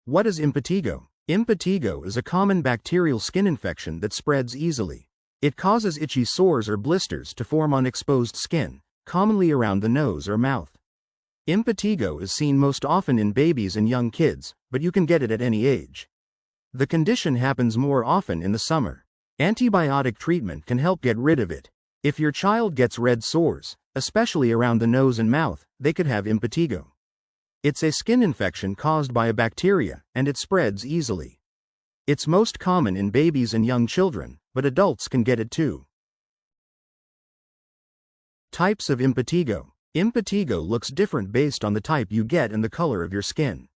What is impetigo? Impetigo is a common bacterial skin infection that spreads easily. It causes itchy sores or blisters to form on exposed skin, commonly around the nose or mouth. Impetigo is seen most often in babies and young kids, but you can get it at any age. The condition happens more often in the summer. Antibiotic treatment can help get rid of it. If your child gets red sores, especially around the nose and mouth, they could have impetigo. It's a skin infection caused by a bacteria, and it spreads easily. It's most common in babies and young children, but adults can get it too. Types of impetigo. Impetigo looks different based on the type you get and the color of your skin.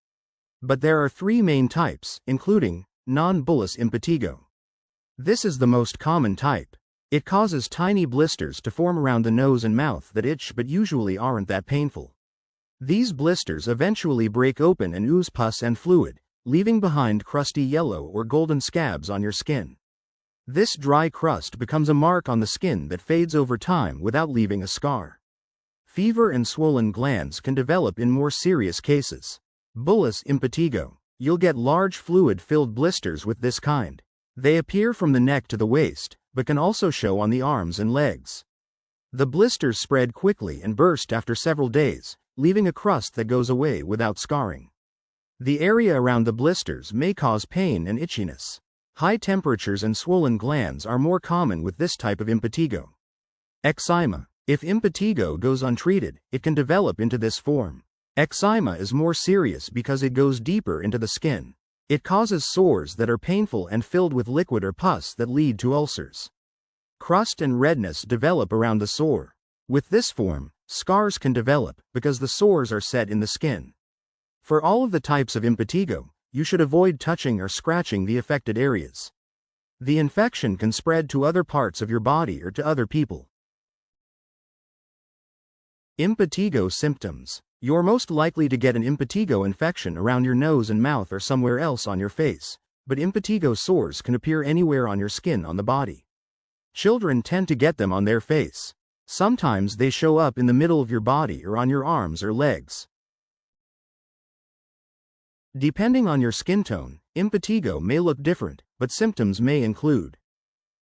But there are three main types, including non-bullous impetigo. This is the most common type. It causes tiny blisters to form around the nose and mouth that itch but usually aren't that painful. These blisters eventually break open and ooze pus and fluid, leaving behind crusty yellow or golden scabs on your skin. This dry crust becomes a mark on the skin that fades over time without leaving a scar. Fever and swollen glands can develop in more serious cases. Bullous impetigo. You'll get large fluid-filled blisters with this kind. They appear from the neck to the waist, but can also show on the arms and legs. The blisters spread quickly and burst after several days, leaving a crust that goes away without scarring. The area around the blisters may cause pain and itchiness. High temperatures and swollen glands are more common with this type of impetigo. Eczema. If impetigo goes untreated, it can develop into this form. Eczema is more serious because it goes deeper into the skin. It causes sores that are painful and filled with liquid or pus that lead to ulcers. Crust and redness develop around the sore. With this form, scars can develop because the sores are set in the skin. For all of the types of impetigo, you should avoid touching or scratching the affected areas. The infection can spread to other parts of your body or to other people. Impetigo symptoms. You're most likely to get an impetigo infection around your nose and mouth or somewhere else on your face, but impetigo sores can appear anywhere on your skin on the body. Children tend to get them on their face. Sometimes they show up in the middle of your body or on your arms or legs. Depending on your skin tone, impetigo may look different, but symptoms may include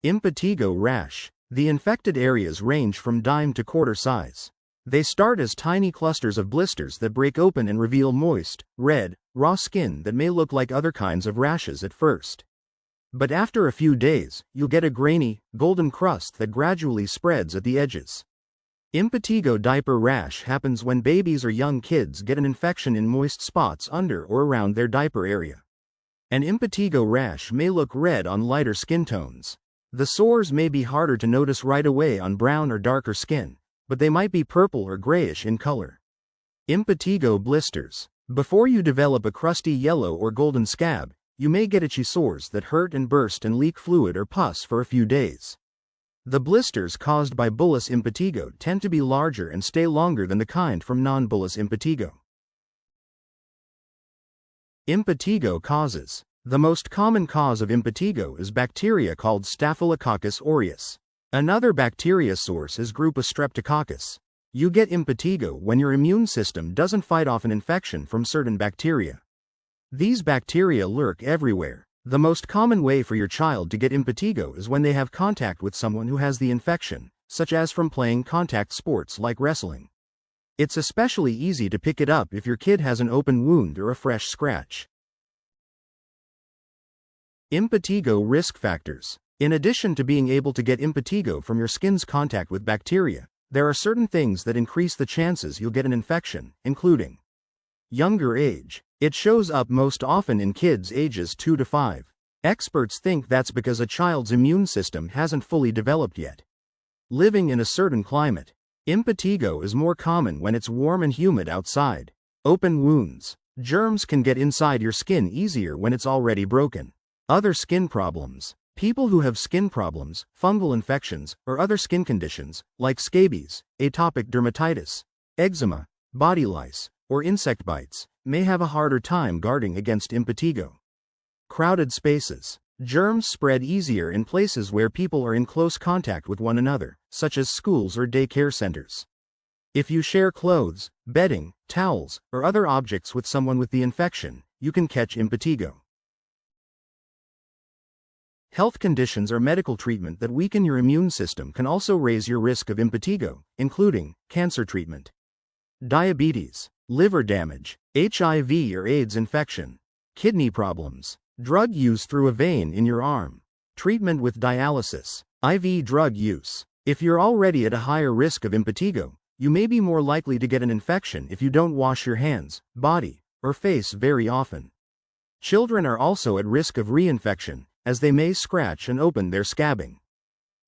impetigo rash. The infected areas range from dime to quarter size. They start as tiny clusters of blisters that break open and reveal moist, red, raw skin that may look like other kinds of rashes at first. But after a few days, you'll get a grainy, golden crust that gradually spreads at the edges. Impetigo diaper rash happens when babies or young kids get an infection in moist spots under or around their diaper area. An impetigo rash may look red on lighter skin tones. The sores may be harder to notice right away on brown or darker skin, but they might be purple or grayish in color. Impetigo blisters. Before you develop a crusty yellow or golden scab, you may get itchy sores that hurt and burst and leak fluid or pus for a few days. The blisters caused by bullous impetigo tend to be larger and stay longer than the kind from non-bullous impetigo. Impetigo causes. The most common cause of impetigo is bacteria called Staphylococcus aureus. Another bacteria source is group of Streptococcus. You get impetigo when your immune system doesn't fight off an infection from certain bacteria. These bacteria lurk everywhere. The most common way for your child to get impetigo is when they have contact with someone who has the infection, such as from playing contact sports like wrestling. It's especially easy to pick it up if your kid has an open wound or a fresh scratch. Impetigo risk factors. In addition to being able to get impetigo from your skin's contact with bacteria, there are certain things that increase the chances you'll get an infection, including younger age. It shows up most often in kids ages 2 to 5. Experts think that's because a child's immune system hasn't fully developed yet. Living in a certain climate. Impetigo is more common when it's warm and humid outside. Open wounds. Germs can get inside your skin easier when it's already broken. Other skin problems. People who have skin problems, fungal infections, or other skin conditions, like scabies, atopic dermatitis, eczema, body lice, or insect bites, may have a harder time guarding against impetigo. Crowded spaces. Germs spread easier in places where people are in close contact with one another, such as schools or daycare centers. If you share clothes, bedding, towels, or other objects with someone with the infection, you can catch impetigo. Health conditions or medical treatment that weaken your immune system can also raise your risk of impetigo, including cancer treatment, diabetes, liver damage, HIV or AIDS infection, kidney problems, drug use through a vein in your arm, treatment with dialysis, IV drug use. If you're already at a higher risk of impetigo, you may be more likely to get an infection if you don't wash your hands, body, or face very often. Children are also at risk of reinfection, as they may scratch and open their scabbing.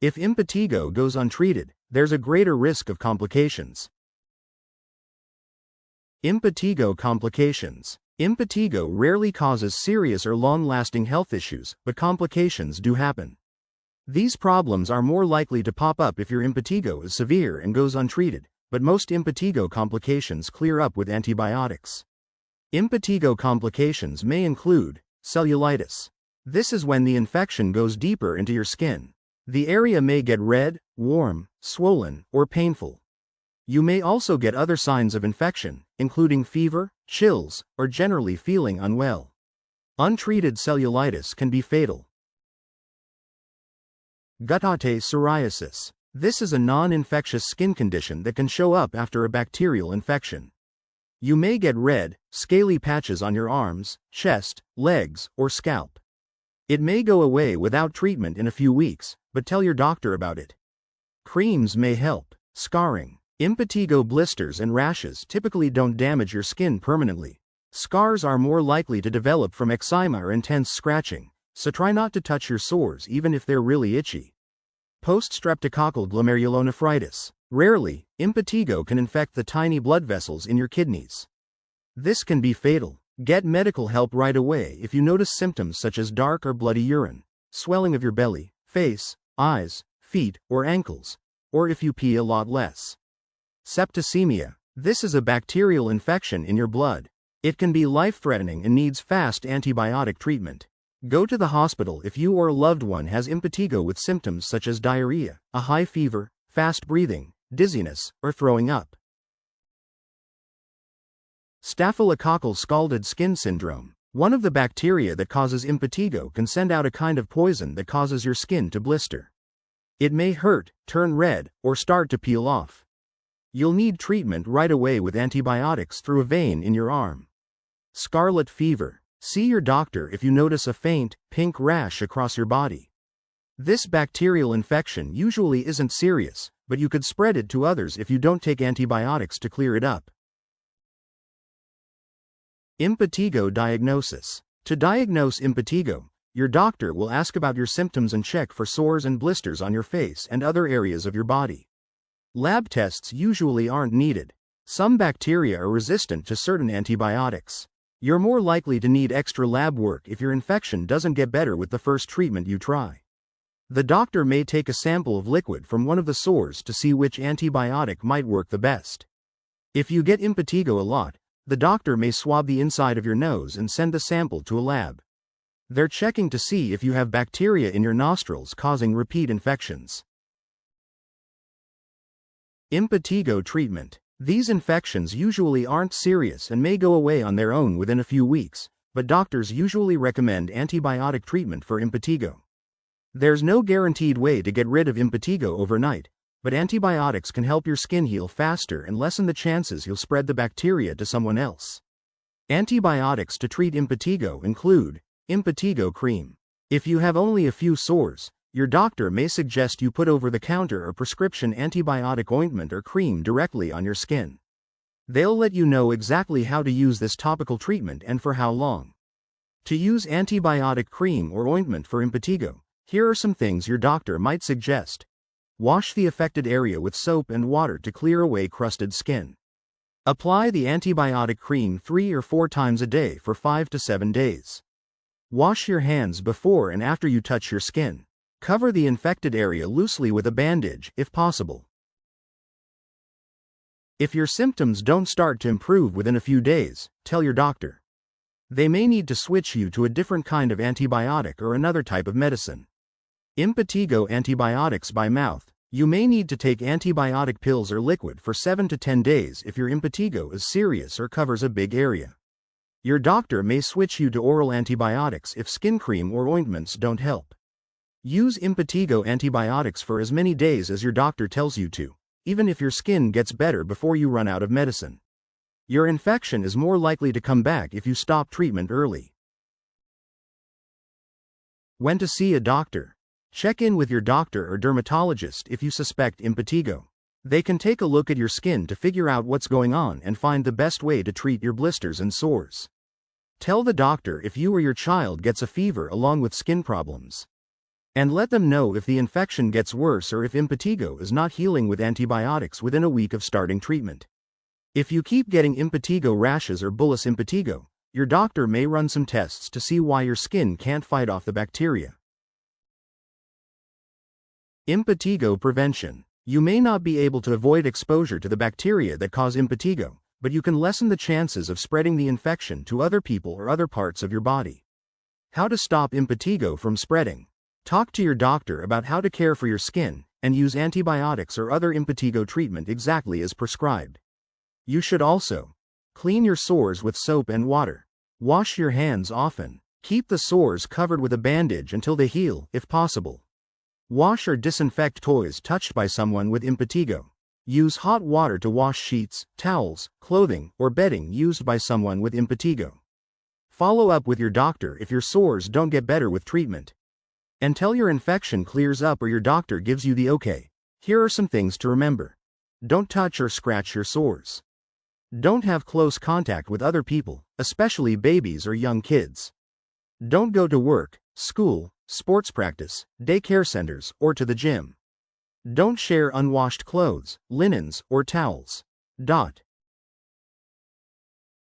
If impetigo goes untreated, there's a greater risk of complications. Impetigo complications. Impetigo rarely causes serious or long-lasting health issues, but complications do happen. These problems are more likely to pop up if your impetigo is severe and goes untreated, but most impetigo complications clear up with antibiotics. Impetigo complications may include cellulitis. This is when the infection goes deeper into your skin. The area may get red, warm, swollen, or painful. You may also get other signs of infection, including fever, chills, or generally feeling unwell. Untreated cellulitis can be fatal. Guttate psoriasis. This is a non-infectious skin condition that can show up after a bacterial infection. You may get red, scaly patches on your arms, chest, legs, or scalp. It may go away without treatment in a few weeks, but tell your doctor about it. Creams may help. Scarring. Impetigo blisters and rashes typically don't damage your skin permanently. Scars are more likely to develop from eczema or intense scratching, so try not to touch your sores even if they're really itchy. Post-streptococcal glomerulonephritis. Rarely, impetigo can infect the tiny blood vessels in your kidneys. This can be fatal. Get medical help right away if you notice symptoms such as dark or bloody urine, swelling of your belly, face, eyes, feet, or ankles, or if you pee a lot less. Septicemia. This is a bacterial infection in your blood. It can be life-threatening and needs fast antibiotic treatment. Go to the hospital if you or a loved one has impetigo with symptoms such as diarrhea, a high fever, fast breathing, dizziness, or throwing up. Staphylococcal scalded skin syndrome. One of the bacteria that causes impetigo can send out a kind of poison that causes your skin to blister. It may hurt, turn red, or start to peel off. You'll need treatment right away with antibiotics through a vein in your arm. Scarlet fever. See your doctor if you notice a faint, pink rash across your body. This bacterial infection usually isn't serious, but you could spread it to others if you don't take antibiotics to clear it up. Impetigo diagnosis. To diagnose impetigo, your doctor will ask about your symptoms and check for sores and blisters on your face and other areas of your body. Lab tests usually aren't needed. Some bacteria are resistant to certain antibiotics. You're more likely to need extra lab work if your infection doesn't get better with the first treatment you try. The doctor may take a sample of liquid from one of the sores to see which antibiotic might work the best. If you get impetigo a lot, the doctor may swab the inside of your nose and send the sample to a lab. They're checking to see if you have bacteria in your nostrils causing repeat infections. Impetigo treatment. These infections usually aren't serious and may go away on their own within a few weeks, but doctors usually recommend antibiotic treatment for impetigo. There's no guaranteed way to get rid of impetigo overnight, but antibiotics can help your skin heal faster and lessen the chances you'll spread the bacteria to someone else. Antibiotics to treat impetigo include impetigo cream. If you have only a few sores, your doctor may suggest you put over-the-counter or prescription antibiotic ointment or cream directly on your skin. They'll let you know exactly how to use this topical treatment and for how long. To use antibiotic cream or ointment for impetigo, here are some things your doctor might suggest. Wash the affected area with soap and water to clear away crusted skin. Apply the antibiotic cream 3 or 4 times a day for 5 to 7 days. Wash your hands before and after you touch your skin. Cover the infected area loosely with a bandage, if possible. If your symptoms don't start to improve within a few days, tell your doctor. They may need to switch you to a different kind of antibiotic or another type of medicine. Impetigo antibiotics by mouth. You may need to take antibiotic pills or liquid for 7 to 10 days if your impetigo is serious or covers a big area. Your doctor may switch you to oral antibiotics if skin cream or ointments don't help. Use impetigo antibiotics for as many days as your doctor tells you to, even if your skin gets better before you run out of medicine. Your infection is more likely to come back if you stop treatment early. When to see a doctor. Check in with your doctor or dermatologist if you suspect impetigo. They can take a look at your skin to figure out what's going on and find the best way to treat your blisters and sores. Tell the doctor if you or your child gets a fever along with skin problems. And let them know if the infection gets worse or if impetigo is not healing with antibiotics within a week of starting treatment. If you keep getting impetigo rashes or bullous impetigo, your doctor may run some tests to see why your skin can't fight off the bacteria. Impetigo prevention. You may not be able to avoid exposure to the bacteria that cause impetigo, but you can lessen the chances of spreading the infection to other people or other parts of your body. How to stop impetigo from spreading. Talk to your doctor about how to care for your skin, and use antibiotics or other impetigo treatment exactly as prescribed. You should also clean your sores with soap and water. Wash your hands often. Keep the sores covered with a bandage until they heal, if possible. Wash or disinfect toys touched by someone with impetigo. Use hot water to wash sheets, towels, clothing, or bedding used by someone with impetigo. Follow up with your doctor if your sores don't get better with treatment. Until your infection clears up or your doctor gives you the okay. Here are some things to remember. Don't touch or scratch your sores. Don't have close contact with other people, especially babies or young kids. Don't go to work, school, sports practice, daycare centers, or to the gym. Don't share unwashed clothes, linens, or towels.